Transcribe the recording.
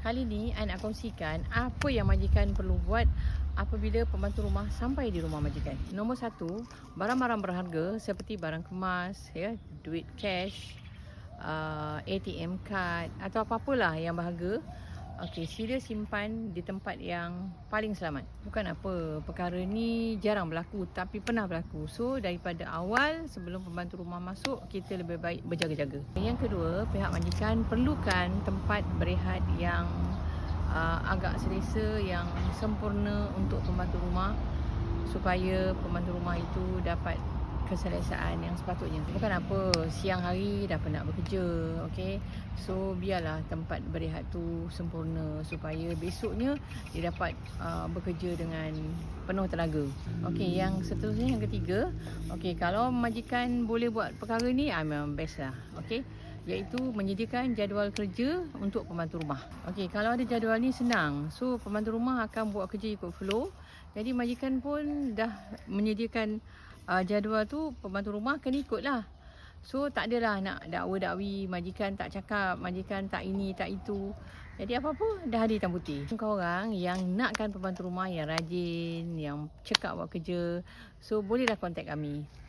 Kali ni I nak kongsikan apa yang majikan perlu buat apabila pembantu rumah sampai di rumah majikan. Nombor satu, barang-barang berharga seperti barang kemas, ya, duit cash, ATM card atau apa-apalah yang berharga. Okey, sila simpan di tempat yang paling selamat. Bukan apa, perkara ni jarang berlaku tapi pernah berlaku. So, daripada awal sebelum pembantu rumah masuk, kita lebih baik berjaga-jaga. Yang kedua, pihak majikan perlukan tempat berehat yang agak selesa, yang sempurna untuk pembantu rumah supaya pembantu rumah itu dapat keselesaan yang sepatutnya. Bukan apa, siang hari dah penat bekerja, okey. So biarlah tempat berehat tu sempurna supaya besoknya dia dapat bekerja dengan penuh tenaga. Okey, yang seterusnya, yang ketiga, okey, kalau majikan boleh buat perkara ni, memang best lah, okey. Iaitu menyediakan jadual kerja untuk pembantu rumah. Okey, kalau ada jadual ni senang. So pembantu rumah akan buat kerja ikut flow. Jadi majikan pun dah menyediakan jadual tu, pembantu rumah kena ikut lah. So tak adalah nak dakwa-dakwi majikan tak cakap, majikan tak ini, tak itu. Jadi apa-apa dah ada hitam putih. Korang yang nakkan pembantu rumah yang rajin, yang cekap buat kerja, so bolehlah contact kami.